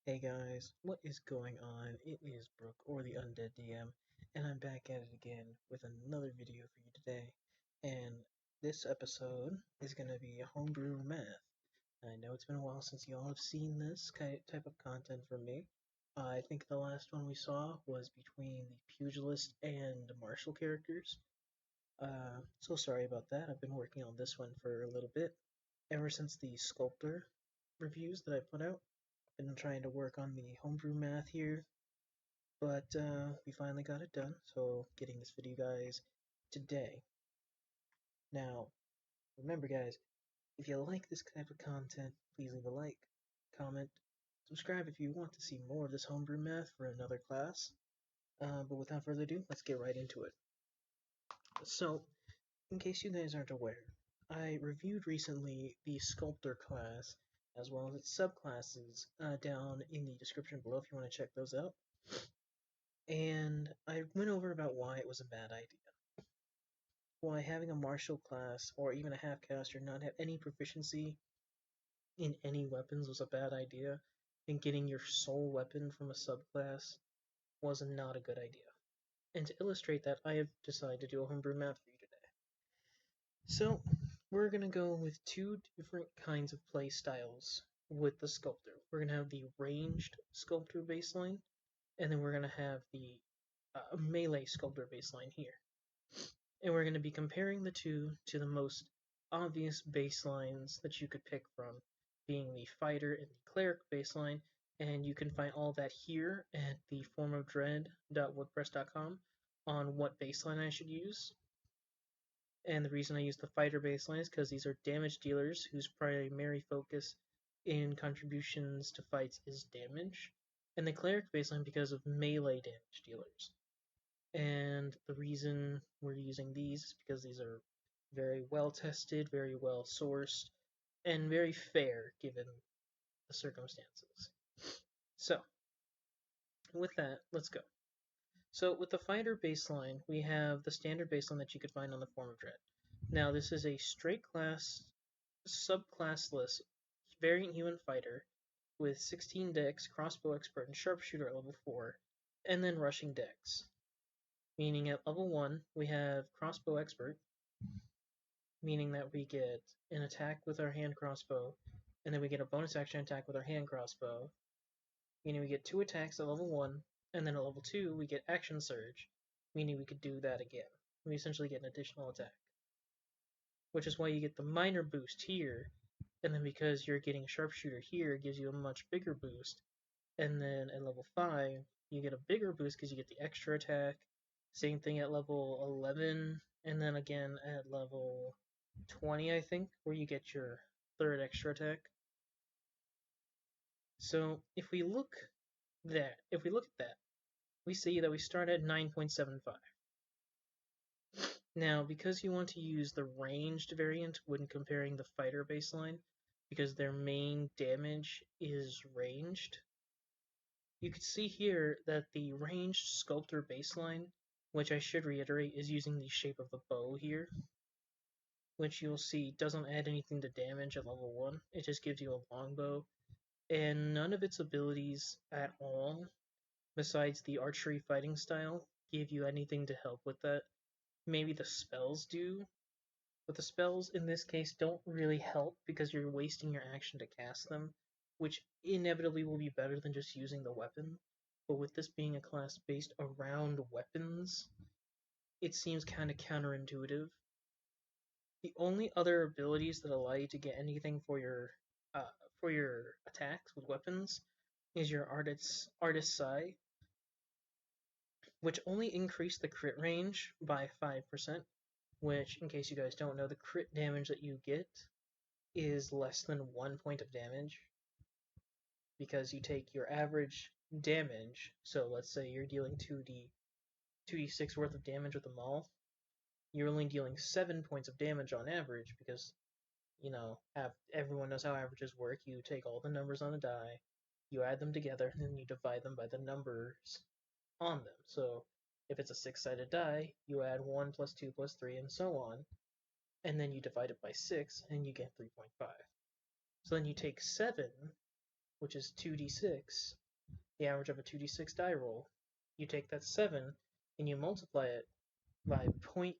Hey guys, what is going on? It is Brooke, or the Undead DM, and I'm back at it again with another video for you today. And this episode is going to be Homebrew Math. I know it's been a while since y'all have seen this type of content from me. I think the last one we saw was between the Pugilist and Martial characters. So sorry about that. I've been working on this one for a little bit, ever since the Sculptor reviews that I put out. Been trying to work on the homebrew math here, but we finally got it done, so getting this video guys today. Now, remember guys, if you like this type of content, please leave a like, comment, subscribe if you want to see more of this homebrew math for another class. But without further ado, let's get right into it. So, in case you guys aren't aware, I reviewed recently the Sculptor class, as well as its subclasses, down in the description below if you want to check those out. And I went over about why it was a bad idea. Why having a martial class, or even a half-caster, not have any proficiency in any weapons was a bad idea, and getting your sole weapon from a subclass was not a good idea. And to illustrate that, I have decided to do a homebrew math for you today. So, we're going to go with two different kinds of play styles with the Sculptor. We're going to have the ranged Sculptor baseline, and then we're going to have the melee Sculptor baseline here. And we're going to be comparing the two to the most obvious baselines that you could pick from, being the Fighter and the Cleric baseline, and you can find all that here at the formofdread.wordpress.com on what baseline I should use. And the reason I use the Fighter baseline is because these are damage dealers whose primary focus in contributions to fights is damage, and the Cleric baseline because of melee damage dealers. And the reason we're using these is because these are very well tested, very well sourced, and very fair given the circumstances. So, with that, let's go. So, with the Fighter baseline, we have the standard baseline that you could find on the Form of Dread. Now, this is a straight class, subclassless, variant human fighter with 16 dex, crossbow expert, and sharpshooter at level 4, and then rushing dex. Meaning at level 1, we have crossbow expert, meaning that we get an attack with our hand crossbow, and then we get a bonus action attack with our hand crossbow, meaning we get 2 attacks at level 1, and then at level 2 we get action surge, meaning we could do that again. We essentially get an additional attack. Which is why you get the minor boost here, and then because you're getting sharpshooter here, it gives you a much bigger boost, and then at level 5, you get a bigger boost because you get the extra attack. Same thing at level 11, and then again at level 20, I think, where you get your third extra attack. So if we look at that, we see that we start at 9.75. Now, because you want to use the ranged variant when comparing the fighter baseline, because their main damage is ranged, you can see here that the ranged Sculptor baseline, which I should reiterate is using the shape of the bow here, which you'll see doesn't add anything to damage at level 1, it just gives you a longbow, and none of its abilities at all, besides the archery fighting style, give you anything to help with that. Maybe the spells do, but the spells in this case don't really help because you're wasting your action to cast them, which inevitably will be better than just using the weapon. But with this being a class based around weapons, it seems kind of counterintuitive. The only other abilities that allow you to get anything for your attacks with weapons is your Artist's Eye, which only increased the crit range by 5%, which, in case you guys don't know, the crit damage that you get is less than 1 point of damage, because you take your average damage, so let's say you're dealing 2d6 worth of damage with the maul, you're only dealing 7 points of damage on average, because, everyone knows how averages work. You take all the numbers on a die, you add them together, and then you divide them by the numbers on them. So if it's a 6-sided die, you add 1 plus 2 plus 3 and so on, and then you divide it by 6 and you get 3.5. So then you take 7, which is 2d6, the average of a 2d6 die roll, you take that 7 and you multiply it by 0.05,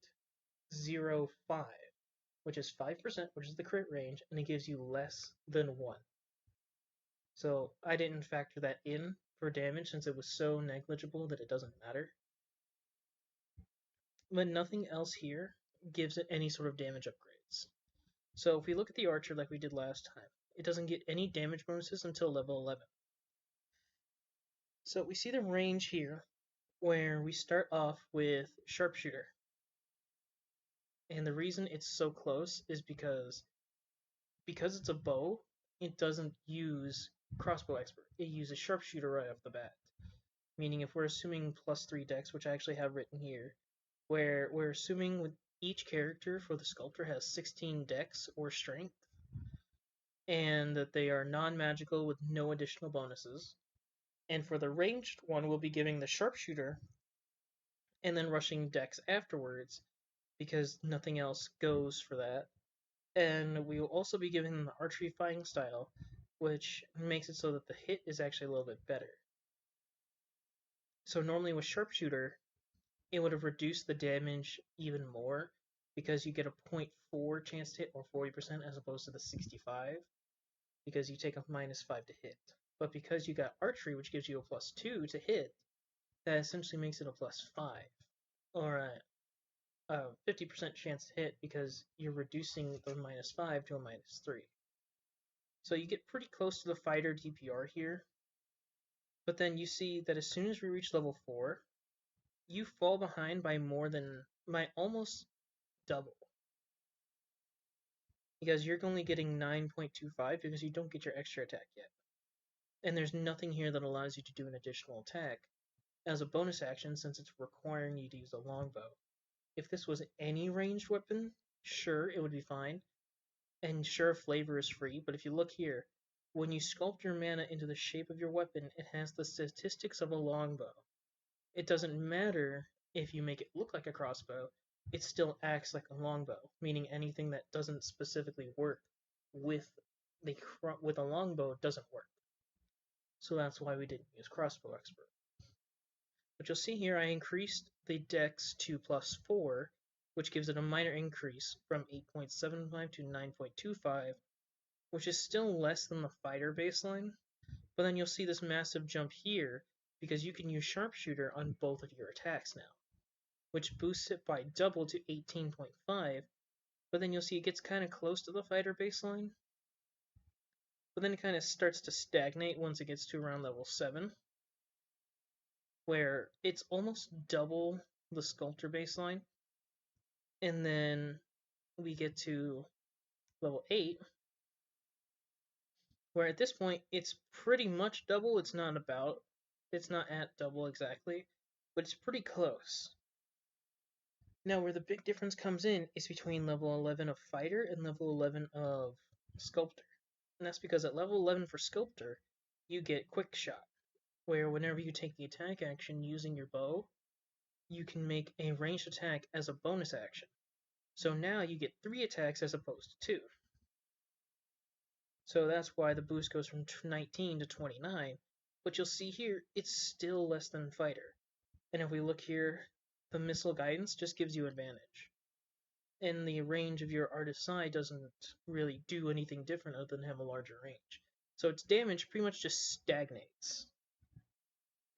which is 5%, which is the crit range, and it gives you less than 1. So I didn't factor that in for damage since it was so negligible that it doesn't matter. But nothing else here gives it any sort of damage upgrades. So if we look at the archer like we did last time, it doesn't get any damage bonuses until level 11. So we see the range here where we start off with sharpshooter. And the reason it's so close is because it's a bow, it doesn't use crossbow expert. It uses sharpshooter right off the bat. Meaning if we're assuming +3 dex, which I actually have written here, where we're assuming with each character for the Sculptor has 16 dex or strength, and that they are non-magical with no additional bonuses. And for the ranged one, we'll be giving the sharpshooter and then rushing dex afterwards, because nothing else goes for that. And we will also be giving them the archery fighting style, which makes it so that the hit is actually a little bit better. So normally with sharpshooter, it would have reduced the damage even more, because you get a 0.4 chance to hit, or 40%, as opposed to the 65, because you take a -5 to hit. But because you got archery, which gives you a +2 to hit, that essentially makes it a +5, or a 50% chance to hit, because you're reducing the -5 to a -3. So you get pretty close to the fighter DPR here, but then you see that as soon as we reach level 4, you fall behind by almost double. Because you're only getting 9.25 because you don't get your extra attack yet. And there's nothing here that allows you to do an additional attack as a bonus action, since it's requiring you to use a longbow. If this was any ranged weapon, sure, it would be fine. And sure, flavor is free, but if you look here, when you sculpt your mana into the shape of your weapon, it has the statistics of a longbow. It doesn't matter if you make it look like a crossbow, it still acts like a longbow, meaning anything that doesn't specifically work with a longbow doesn't work. So that's why we didn't use crossbow expert. But you'll see here I increased the dex to +4, which gives it a minor increase from 8.75 to 9.25, which is still less than the fighter baseline. But then you'll see this massive jump here because you can use sharpshooter on both of your attacks now, which boosts it by double to 18.5. But then you'll see it gets kind of close to the fighter baseline, but then it kind of starts to stagnate once it gets to around level 7, where it's almost double the Sculptor baseline. And then we get to level 8, where at this point it's pretty much double. It's not at double exactly, but it's pretty close. Now where the big difference comes in is between level 11 of Fighter and level 11 of Sculptor. And that's because at level 11 for Sculptor, you get Quick Shot, where whenever you take the attack action using your bow, you can make a ranged attack as a bonus action. So now you get 3 attacks as opposed to 2. So that's why the boost goes from 19 to 29, but you'll see here, it's still less than Fighter. And if we look here, the Missile Guidance just gives you advantage. And the range of your Artist's Eye doesn't really do anything different other than have a larger range. So its damage pretty much just stagnates.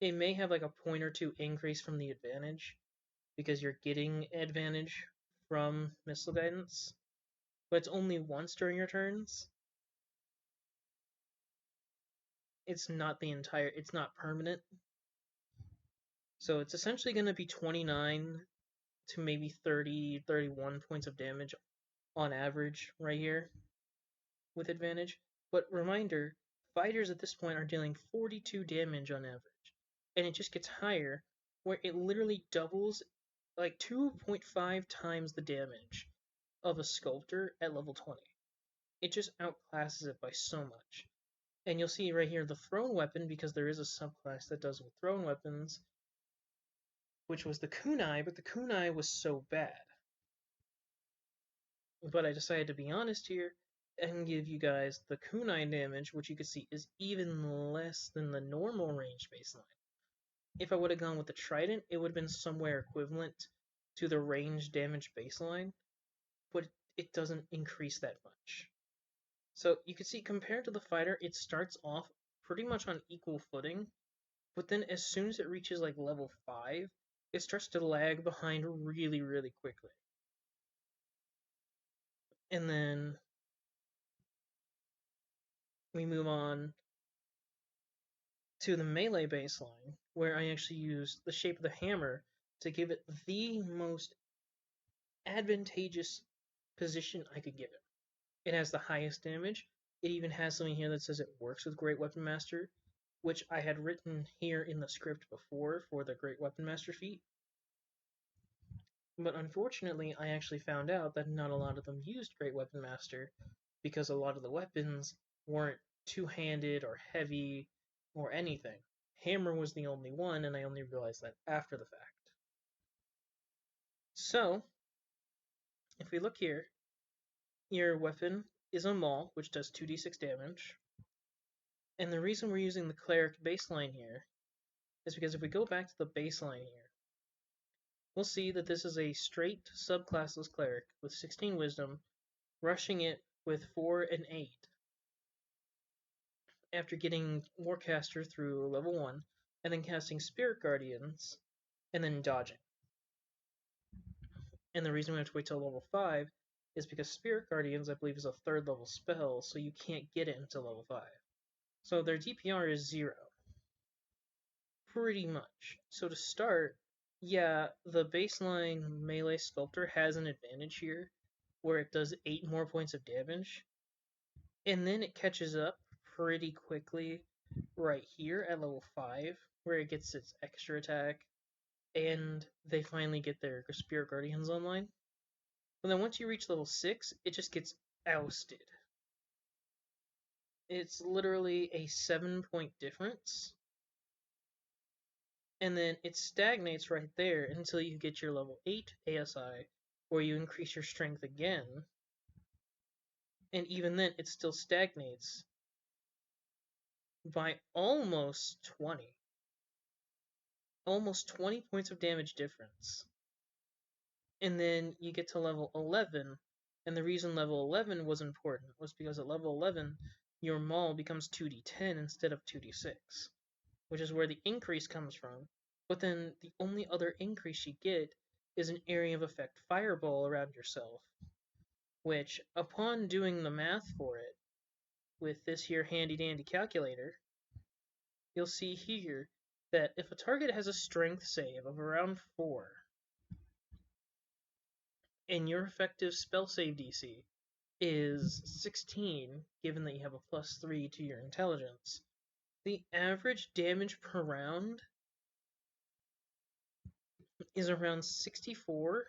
It may have like a point or two increase from the advantage, because you're getting advantage from Missile Guidance, but it's only once during your turns. It's not permanent. So it's essentially going to be 29 to maybe 30, 31 points of damage on average right here with advantage. But reminder, fighters at this point are dealing 42 damage on average. And it just gets higher, where it literally doubles, like 2.5 times the damage of a Sculptor at level 20. It just outclasses it by so much. And you'll see right here the thrown weapon, because there is a subclass that does with thrown weapons, which was the kunai, but the kunai was so bad. But I decided to be honest here and give you guys the kunai damage, which you can see is even less than the normal range baseline. If I would have gone with the trident, it would have been somewhere equivalent to the range damage baseline, but it doesn't increase that much. So you can see, compared to the fighter, it starts off pretty much on equal footing, but then as soon as it reaches like level 5, it starts to lag behind really, really quickly. And then we move on to the melee baseline, where I actually use the shape of the hammer to give it the most advantageous position I could give it. It has the highest damage. It even has something here that says it works with Great Weapon Master, which I had written here in the script before for the Great Weapon Master feat. But unfortunately, I actually found out that not a lot of them used Great Weapon Master because a lot of the weapons weren't two-handed or heavy or anything. Hammer was the only one, and I only realized that after the fact. So, if we look here, your weapon is a maul, which does 2d6 damage. And the reason we're using the Cleric baseline here is because if we go back to the baseline here, we'll see that this is a straight subclassless Cleric with 16 Wisdom, rushing it with 4 and 8 after getting Warcaster through level 1, and then casting Spirit Guardians, and then dodging. And the reason we have to wait till level 5 is because Spirit Guardians, I believe, is a 3rd level spell, so you can't get it until level 5. So their DPR is 0. Pretty much. So to start, yeah, the baseline melee Sculptor has an advantage here, where it does 8 more points of damage, and then it catches up pretty quickly right here at level 5, where it gets its extra attack, and they finally get their Spirit Guardians online. But then once you reach level 6, it just gets ousted. It's literally a 7-point difference, and then it stagnates right there until you get your level 8 ASI, where you increase your strength again, and even then it still stagnates by almost 20. Almost 20 points of damage difference. And then you get to level 11, and the reason level 11 was important was because at level 11, your maul becomes 2d10 instead of 2d6, which is where the increase comes from. But then the only other increase you get is an area of effect fireball around yourself, which, upon doing the math for it with this here handy dandy calculator, you'll see here that if a target has a strength save of around 4, and your effective spell save DC is 16, given that you have a +3 to your intelligence, the average damage per round is around 64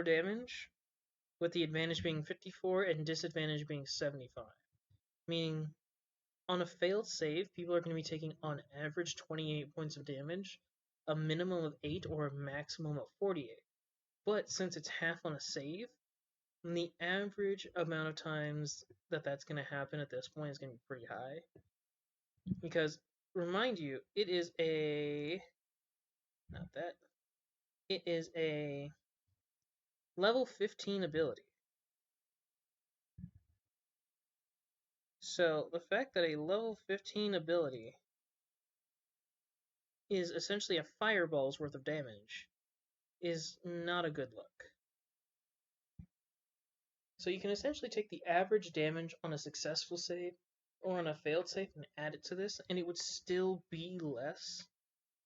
damage, with the advantage being 54 and disadvantage being 75. Meaning, on a failed save, people are going to be taking on average 28 points of damage, a minimum of 8 or a maximum of 48. But since it's half on a save, the average amount of times that that's going to happen at this point is going to be pretty high. Because, remind you, it is a level 15 ability. So the fact that a level 15 ability is essentially a fireball's worth of damage is not a good look. So you can essentially take the average damage on a successful save or on a failed save and add it to this, and it would still be less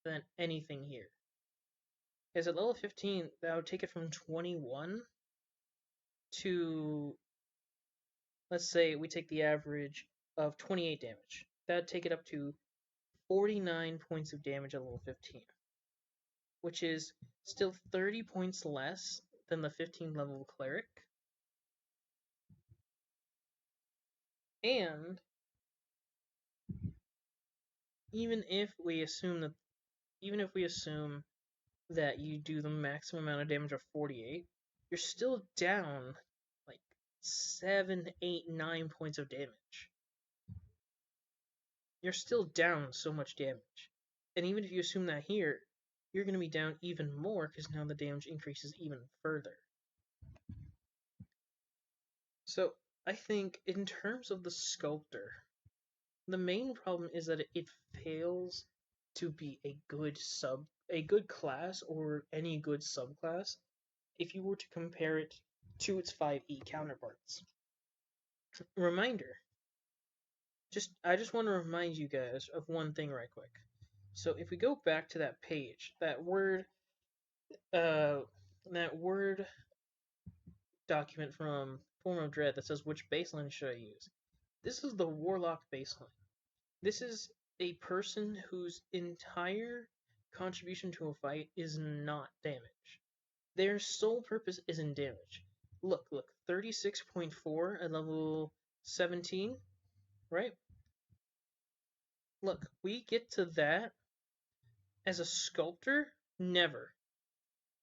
than anything here. Because at level 15, that would take it from 21 to, let's say we take the average of 28 damage. That would take it up to 49 points of damage at level 15, which is still 30 points less than the 15 level Cleric. And even if we assume that you do the maximum amount of damage of 48, you're still down like 7, 8, 9 points of damage. You're still down so much damage. And even if you assume that here, you're going to be down even more because now the damage increases even further. So I think in terms of the Sculptor, the main problem is that it fails to be a good class or any good subclass if you were to compare it to its 5e counterparts. Reminder, I just want to remind you guys of one thing right quick. So if we go back to that page, that word document from Form of Dread that says which baseline should I use. This is the Warlock baseline. This is a person whose entire contribution to a fight is not damage. Their sole purpose isn't damage. Look, 36.4 at level 17, right? Look, we get to that as a Sculptor? Never.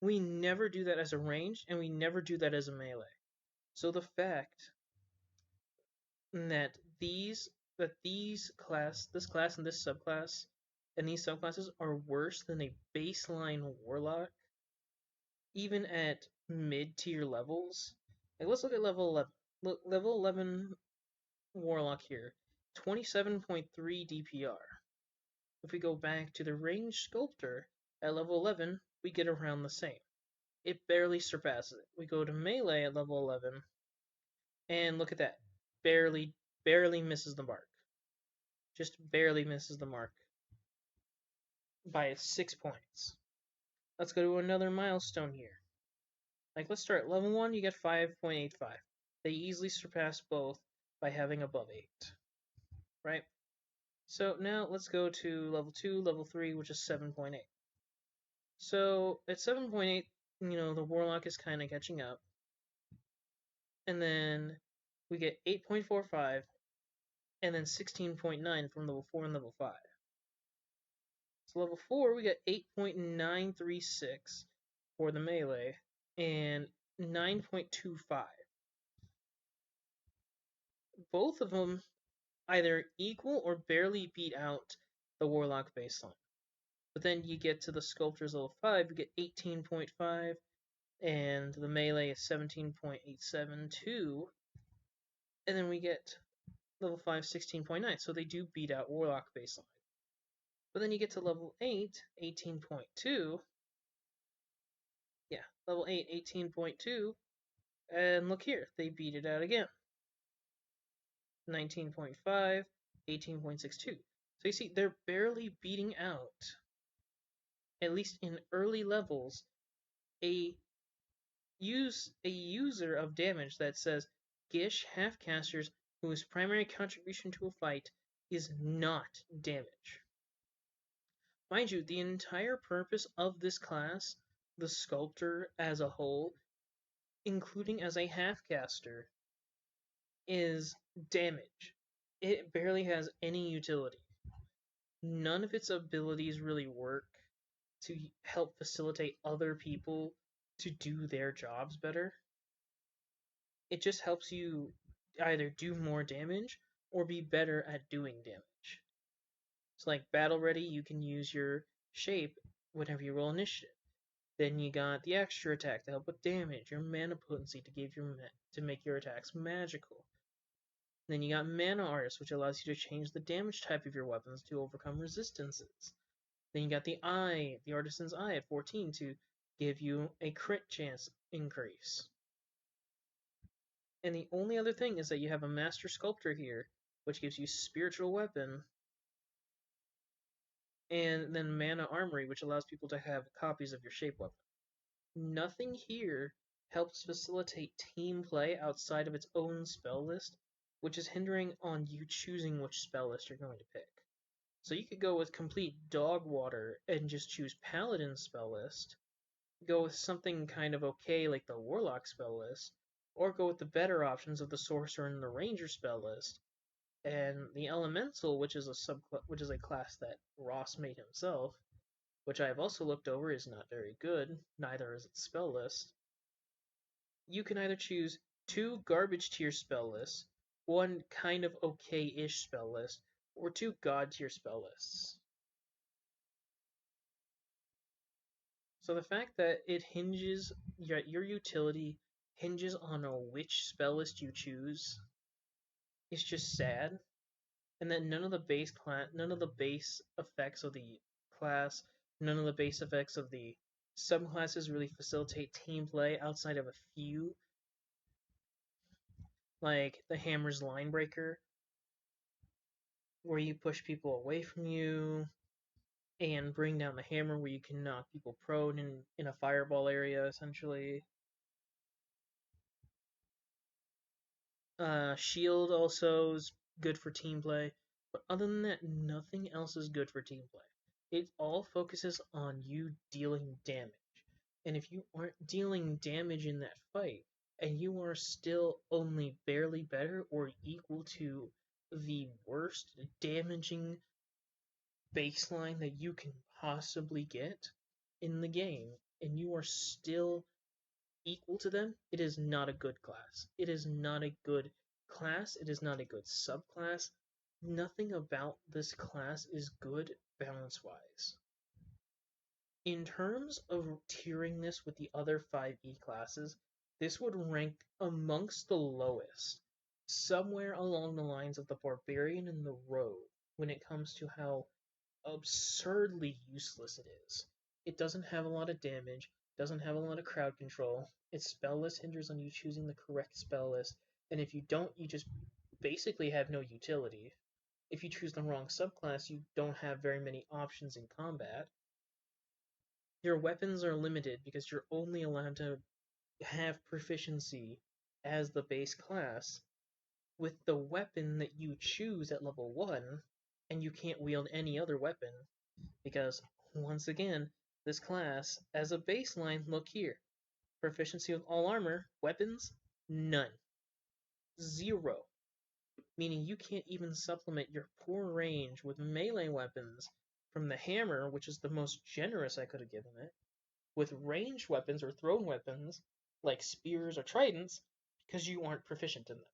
We never do that as a range, and we never do that as a melee. So the fact that this class and this subclass and these subclasses are worse than a baseline Warlock, even at mid-tier levels. Like, let's look at level 11. Look, level 11 Warlock here, 27.3 DPR. If we go back to the ranged Sculptor, at level 11, we get around the same. It barely surpasses it. We go to melee at level 11, and look at that. Barely misses the mark. Just barely misses the mark by 6 points. Let's go to another milestone here. Like, let's start level 1, you get 5.85. They easily surpass both by having above 8. Right? So now let's go to level 2, level 3, which is 7.8. So at 7.8, the Warlock is kind of catching up. And then we get 8.45, and then 16.9 from level 4 and level 5. So level 4, we get 8.936 for the melee, and 9.25. Both of them either equal or barely beat out the Warlock baseline. But then you get to the Sculptor's level 5, you get 18.5, and the melee is 17.872, and then we get level 5, 16.9, so they do beat out Warlock baseline. But then you get to level 8, 18.2, level 8, 18.2, and look here, they beat it out again. 19.5, 18.62. So you see, they're barely beating out, at least in early levels, a user of damage that says Gish halfcasters whose primary contribution to a fight is not damage. Mind you, the entire purpose of this class, the Sculptor as a whole, including as a halfcaster, is damage. It barely has any utility. None of its abilities really work to help facilitate other people to do their jobs better. It just helps you either do more damage or be better at doing damage. So like Battle Ready, you can use your shape whenever you roll initiative. Then you got the extra attack to help with damage, your mana potency to make your attacks magical. Then you got Mana Artist, which allows you to change the damage type of your weapons to overcome resistances. Then you got the Eye, the Artisan's Eye at 14 to give you a crit chance increase. And the only other thing is that you have a Master Sculptor here, which gives you Spiritual Weapon, and then Mana Armory, which allows people to have copies of your shape weapon. Nothing here helps facilitate team play outside of its own spell list, which is hindering on you choosing which spell list you're going to pick. So you could go with complete dog water and just choose Paladin spell list, go with something kind of okay like the Warlock spell list, or go with the better options of the Sorcerer and the Ranger spell list, and the Elemental, which is a class that Ross made himself, which I have also looked over, is not very good, neither is its spell list. You can either choose 2 garbage tier spell lists, 1 kind of okay-ish spell list, or 2 god tier spell lists. So the fact that it hinges, your utility hinges on which spell list you choose is just sad. And that none of the base effects of the class, none of the base effects of the subclasses really facilitate team play outside of a few, like the Hammer's Line Breaker, where you push people away from you, and bring down the hammer, where you can knock people prone in a fireball area, essentially. Shield also is good for team play, but other than that, nothing else is good for team play. It all focuses on you dealing damage. And if you aren't dealing damage in that fight, and you are still only barely better or equal to the worst damaging baseline that you can possibly get in the game, and you are still equal to them, it is not a good class. It is not a good class. It is not a good subclass. Nothing about this class is good balance-wise. In terms of tiering this with the other 5e classes, this would rank amongst the lowest, somewhere along the lines of the Barbarian and the Rogue, when it comes to how absurdly useless it is. It doesn't have a lot of damage, doesn't have a lot of crowd control. Its spell list hinders on you choosing the correct spell list, and if you don't, you just basically have no utility. If you choose the wrong subclass, you don't have very many options in combat. Your weapons are limited because you're only allowed to have proficiency as the base class with the weapon that you choose at level 1, and you can't wield any other weapon because, once again, this class, as a baseline, look here. Proficiency with all armor, weapons, none. 0. Meaning you can't even supplement your poor range with melee weapons from the hammer, which is the most generous I could have given it, with ranged weapons or thrown weapons, like spears or tridents, because you aren't proficient in them.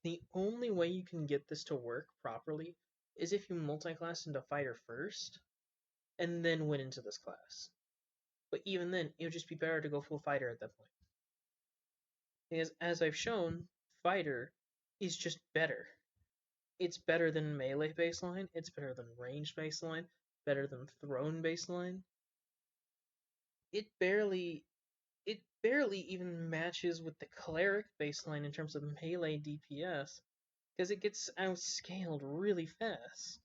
The only way you can get this to work properly is if you multi-class into fighter first, and then went into this class. But even then, it would just be better to go full fighter at that point. Because, as I've shown, fighter is just better. It's better than melee baseline, it's better than ranged baseline, better than thrown baseline. It barely even matches with the Cleric baseline in terms of melee DPS, because it gets outscaled really fast.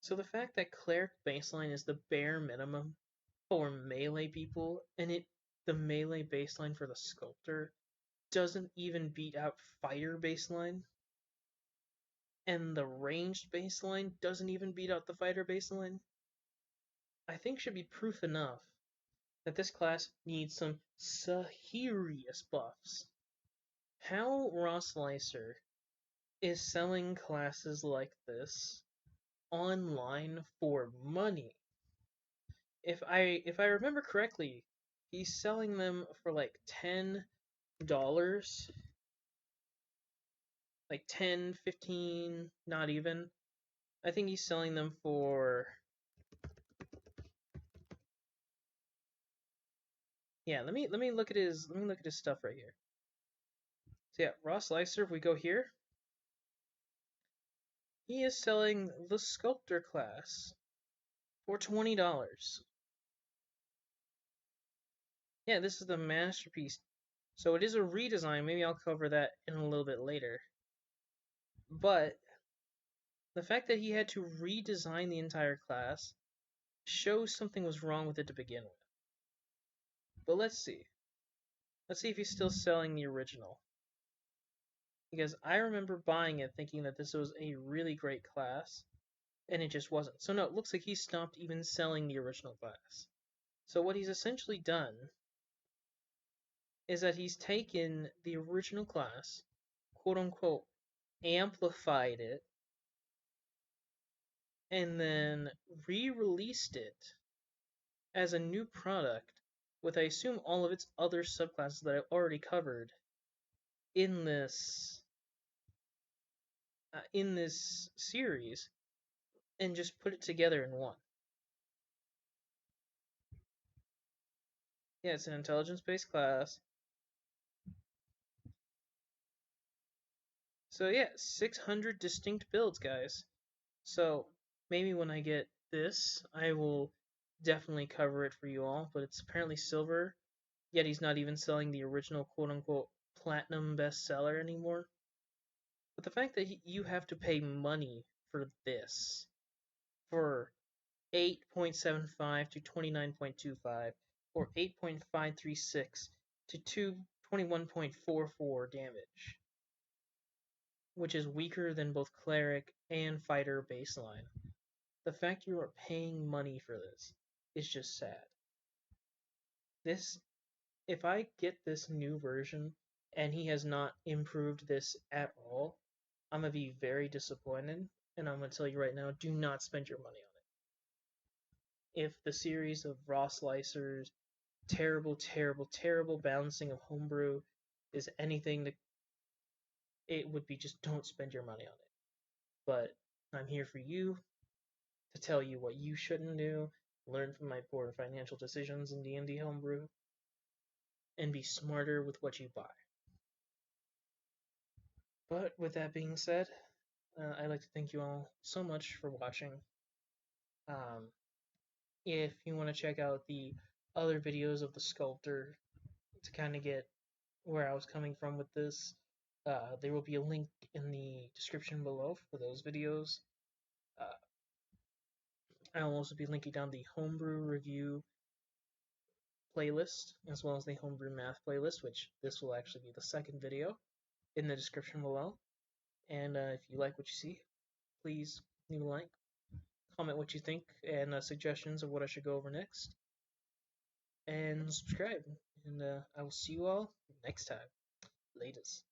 So the fact that Cleric baseline is the bare minimum for melee people, and the melee baseline for the Sculptor doesn't even beat out fighter baseline, and the ranged baseline doesn't even beat out the fighter baseline, I think should be proof enough that this class needs some serious buffs. How Ross Leiser is selling classes like this online for money. If I remember correctly, he's selling them for like $10, like 10, 15, not even. I think he's selling them for, yeah, let me look at his stuff right here. So yeah, Ross Leiser, if we go here, he is selling the Sculptor class for $20. Yeah, this is the masterpiece. So it is a redesign. Maybe I'll cover that in a little bit later. But the fact that he had to redesign the entire class shows something was wrong with it to begin with. But let's see. Let's see if he's still selling the original. Because I remember buying it thinking that this was a really great class, and it just wasn't. So no, it looks like he stopped even selling the original class. So what he's essentially done is that he's taken the original class, quote unquote, amplified it, and then re-released it as a new product with, I assume, all of its other subclasses that I've already covered in this series, and just put it together in one. Yeah, it's an intelligence-based class. So yeah, 600 distinct builds, guys. So maybe when I get this, I will definitely cover it for you all, but it's apparently silver, yet he's not even selling the original quote-unquote platinum bestseller anymore. But the fact that you have to pay money for this, for 8.75 to 29.25, or 8.536 to 21.44 damage, which is weaker than both Cleric and Fighter baseline. The fact you are paying money for this is just sad. This, if I get this new version and he has not improved this at all, I'm gonna be very disappointed, and I'm gonna tell you right now, do not spend your money on it. If the series of Ross Leiser's terrible, terrible, terrible balancing of homebrew is anything, it would be just don't spend your money on it. But I'm here for you to tell you what you shouldn't do, learn from my poor financial decisions in D&D homebrew, and be smarter with what you buy. But with that being said, I'd like to thank you all so much for watching. If you want to check out the other videos of the Sculptor to kind of get where I was coming from with this, there will be a link in the description below for those videos. I'll also be linking down the Homebrew review playlist, as well as the Homebrew Math playlist, which this will actually be the second video, in the description below. And if you like what you see, please leave a like, comment what you think, and suggestions of what I should go over next, and subscribe. And I will see you all next time. Latest.